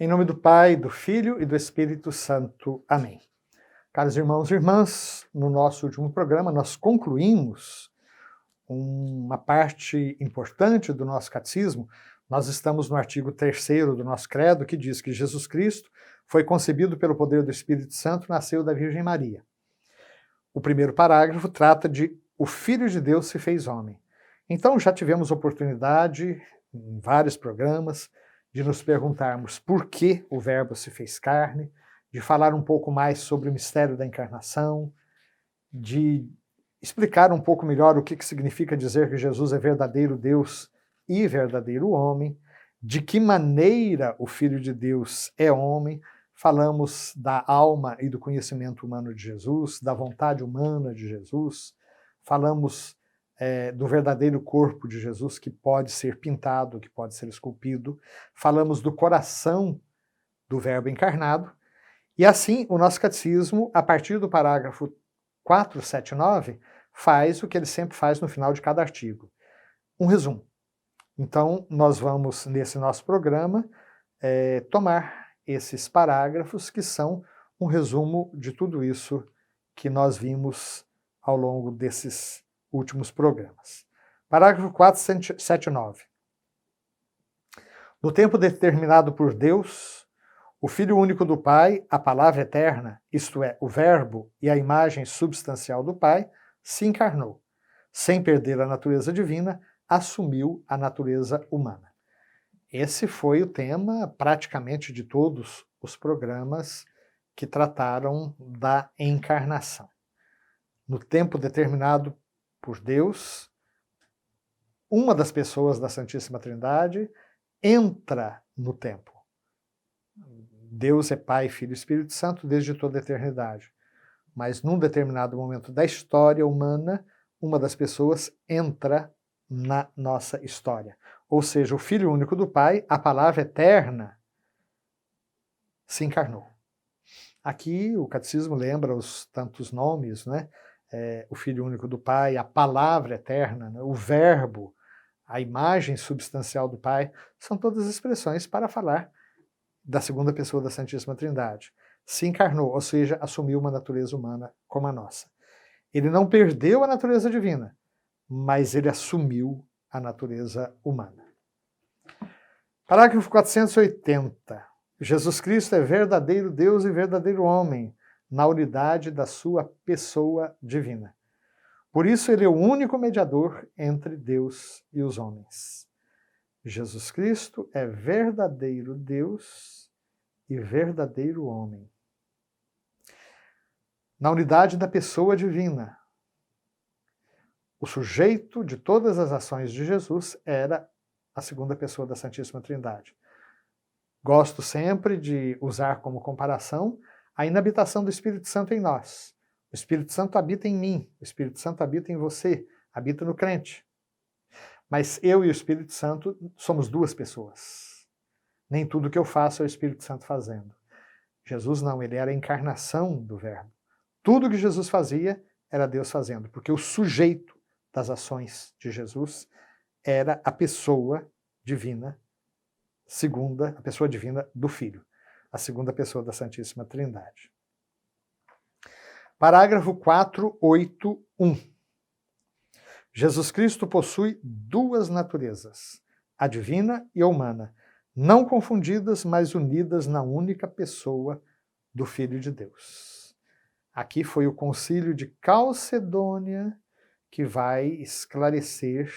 Em nome do Pai, do Filho e do Espírito Santo. Amém. Caros irmãos e irmãs, no nosso último programa nós concluímos uma parte importante do nosso catecismo. Nós estamos no artigo 3º do nosso credo, que diz que Jesus Cristo foi concebido pelo poder do Espírito Santo, nasceu da Virgem Maria. O primeiro parágrafo trata de o Filho de Deus se fez homem. Então já tivemos oportunidade, em vários programas, de nos perguntarmos por que o Verbo se fez carne, de falar um pouco mais sobre o mistério da encarnação, de explicar um pouco melhor o que significa dizer que Jesus é verdadeiro Deus e verdadeiro homem, de que maneira o Filho de Deus é homem. Falamos da alma e do conhecimento humano de Jesus, da vontade humana de Jesus, falamos do verdadeiro corpo de Jesus, que pode ser pintado, que pode ser esculpido, falamos do coração do Verbo encarnado, e assim o nosso catecismo, a partir do parágrafo 479, faz o que ele sempre faz no final de cada artigo, um resumo. Então nós vamos, nesse nosso programa, tomar esses parágrafos que são um resumo de tudo isso que nós vimos ao longo desses últimos programas. Parágrafo 479. No tempo determinado por Deus, o Filho único do Pai, a palavra eterna, isto é, o Verbo e a imagem substancial do Pai, se encarnou. Sem perder a natureza divina, assumiu a natureza humana. Esse foi o tema praticamente de todos os programas que trataram da encarnação. No tempo determinado por Deus, uma das pessoas da Santíssima Trindade entra no tempo. Deus é Pai, Filho e Espírito Santo desde toda a eternidade. Mas num determinado momento da história humana, uma das pessoas entra na nossa história. Ou seja, o Filho único do Pai, a palavra eterna, se encarnou. Aqui o catecismo lembra os tantos nomes, né? O Filho único do Pai, a palavra eterna, né? O Verbo, a imagem substancial do Pai, são todas expressões para falar da segunda pessoa da Santíssima Trindade. Se encarnou, ou seja, assumiu uma natureza humana como a nossa. Ele não perdeu a natureza divina, mas ele assumiu a natureza humana. Parágrafo 480. Jesus Cristo é verdadeiro Deus e verdadeiro homem, na unidade da sua pessoa divina. Por isso ele é o único mediador entre Deus e os homens. Jesus Cristo é verdadeiro Deus e verdadeiro homem. Na unidade da pessoa divina, o sujeito de todas as ações de Jesus era a segunda pessoa da Santíssima Trindade. Gosto sempre de usar como comparação a inabitação do Espírito Santo em nós. O Espírito Santo habita em mim, o Espírito Santo habita em você, habita no crente. Mas eu e o Espírito Santo somos duas pessoas. Nem tudo que eu faço é o Espírito Santo fazendo. Jesus não, ele era a encarnação do Verbo. Tudo que Jesus fazia era Deus fazendo, porque o sujeito das ações de Jesus era a pessoa divina, a pessoa divina do Filho, a segunda pessoa da Santíssima Trindade. Parágrafo 481. Jesus Cristo possui duas naturezas, a divina e a humana, não confundidas, mas unidas na única pessoa do Filho de Deus. Aqui foi o Concílio de Calcedônia que vai esclarecer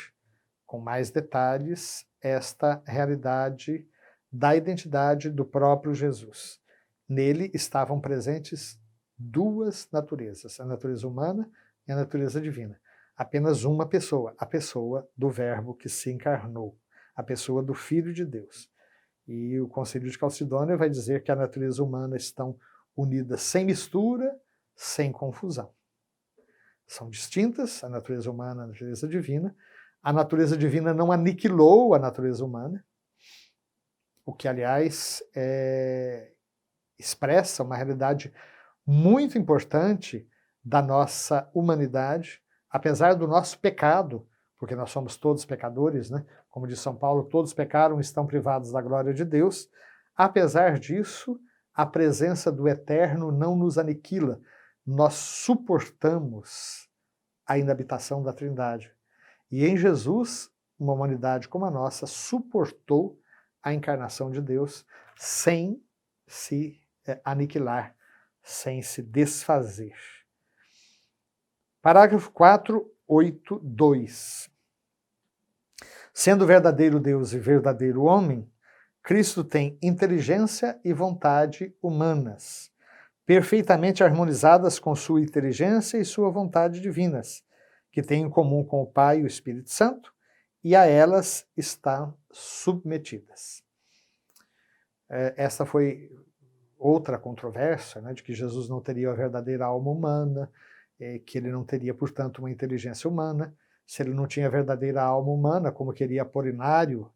com mais detalhes esta realidade da identidade do próprio Jesus. Nele estavam presentes duas naturezas, a natureza humana e a natureza divina. Apenas uma pessoa, a pessoa do Verbo que se encarnou, a pessoa do Filho de Deus. E o Concílio de Calcedônia vai dizer que a natureza humana estão unidas sem mistura, sem confusão. São distintas, a natureza humana e a natureza divina. A natureza divina não aniquilou a natureza humana, o que, aliás, expressa uma realidade muito importante da nossa humanidade, apesar do nosso pecado, porque nós somos todos pecadores, né? Como diz São Paulo, todos pecaram e estão privados da glória de Deus. Apesar disso, a presença do Eterno não nos aniquila. Nós suportamos a inabitação da Trindade. E em Jesus, uma humanidade como a nossa suportou a encarnação de Deus sem se aniquilar, sem se desfazer. Parágrafo 482. Sendo verdadeiro Deus e verdadeiro homem, Cristo tem inteligência e vontade humanas, perfeitamente harmonizadas com sua inteligência e sua vontade divinas, que têm em comum com o Pai e o Espírito Santo, e a elas estão submetidas. Essa foi outra controvérsia, né, de que Jesus não teria a verdadeira alma humana, que ele não teria, portanto, uma inteligência humana. Se ele não tinha a verdadeira alma humana, como queria Apolinário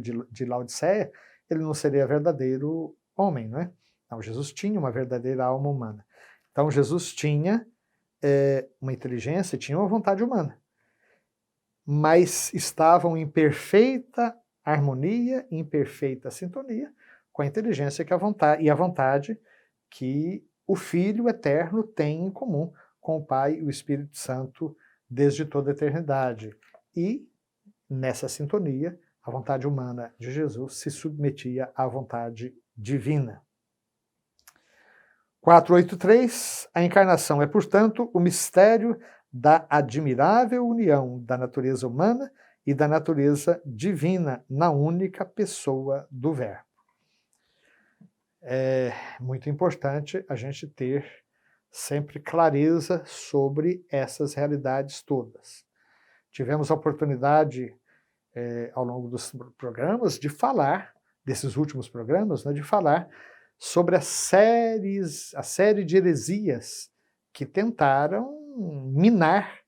de Laodiceia, ele não seria verdadeiro homem, não é? Então, Jesus tinha uma verdadeira alma humana. Então, Jesus tinha uma inteligência e tinha uma vontade humana, mas estavam em perfeita harmonia, em perfeita sintonia com a inteligência e a vontade que o Filho Eterno tem em comum com o Pai e o Espírito Santo desde toda a eternidade. E, nessa sintonia, a vontade humana de Jesus se submetia à vontade divina. 483. A encarnação é, portanto, o mistério da admirável união da natureza humana e da natureza divina na única pessoa do Verbo. É muito importante a gente ter sempre clareza sobre essas realidades todas. Tivemos a oportunidade, ao longo dos programas, de falar, desses últimos programas, né, de falar sobre a série de heresias que tentaram minar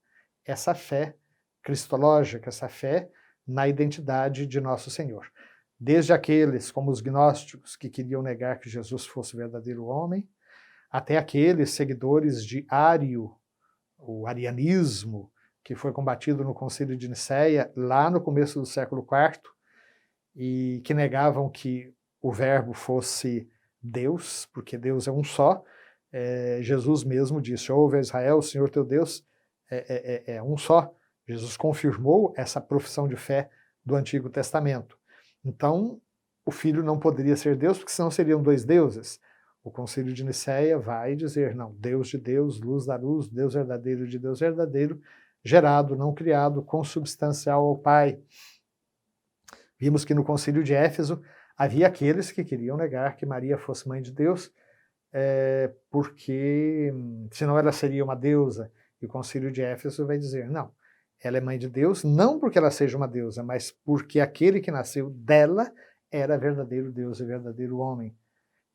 essa fé cristológica, essa fé na identidade de Nosso Senhor. Desde aqueles, como os gnósticos, que queriam negar que Jesus fosse verdadeiro homem, até aqueles seguidores de Ário, o arianismo, que foi combatido no Concílio de Nicéia, lá no começo do século IV, e que negavam que o Verbo fosse Deus, porque Deus é um só. Jesus mesmo disse: ouve, Israel, o Senhor teu Deus é um só. Jesus confirmou essa profissão de fé do Antigo Testamento. Então, o Filho não poderia ser Deus, porque senão seriam dois deuses. O Concílio de Nicéia vai dizer, não, Deus de Deus, luz da luz, Deus verdadeiro de Deus verdadeiro, gerado, não criado, consubstancial ao Pai. Vimos que no Concílio de Éfeso havia aqueles que queriam negar que Maria fosse mãe de Deus, porque senão ela seria uma deusa. E o Concílio de Éfeso vai dizer, não, ela é mãe de Deus, não porque ela seja uma deusa, mas porque aquele que nasceu dela era verdadeiro Deus e verdadeiro homem.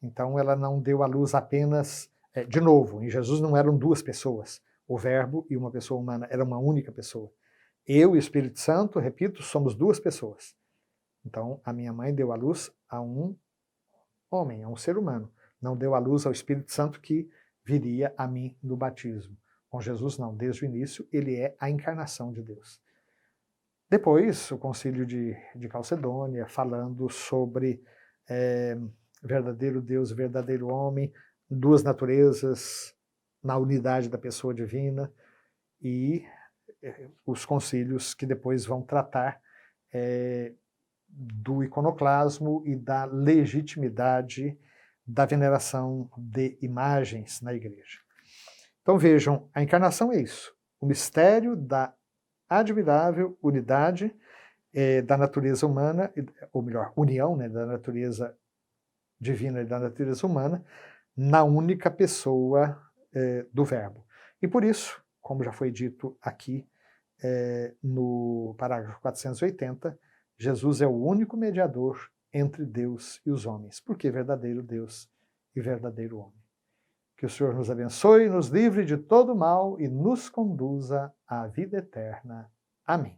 Então ela não deu à luz apenas, de novo, em Jesus não eram duas pessoas, o Verbo e uma pessoa humana, era uma única pessoa. Eu e o Espírito Santo, repito, somos duas pessoas. Então a minha mãe deu à luz a um homem, a um ser humano. Não deu à luz ao Espírito Santo que viria a mim no batismo. Com Jesus não, desde o início ele é a encarnação de Deus. Depois o Concílio de Calcedônia, falando sobre verdadeiro Deus e verdadeiro homem, duas naturezas na unidade da pessoa divina, e os concílios que depois vão tratar do iconoclasmo e da legitimidade da veneração de imagens na igreja. Então vejam, a encarnação é isso, o mistério da admirável unidade da natureza humana, ou melhor, união, né, da natureza divina e da natureza humana, na única pessoa do Verbo. E por isso, como já foi dito aqui no parágrafo 480, Jesus é o único mediador entre Deus e os homens, porque é verdadeiro Deus e verdadeiro homem. Que o Senhor nos abençoe, nos livre de todo mal e nos conduza à vida eterna. Amém.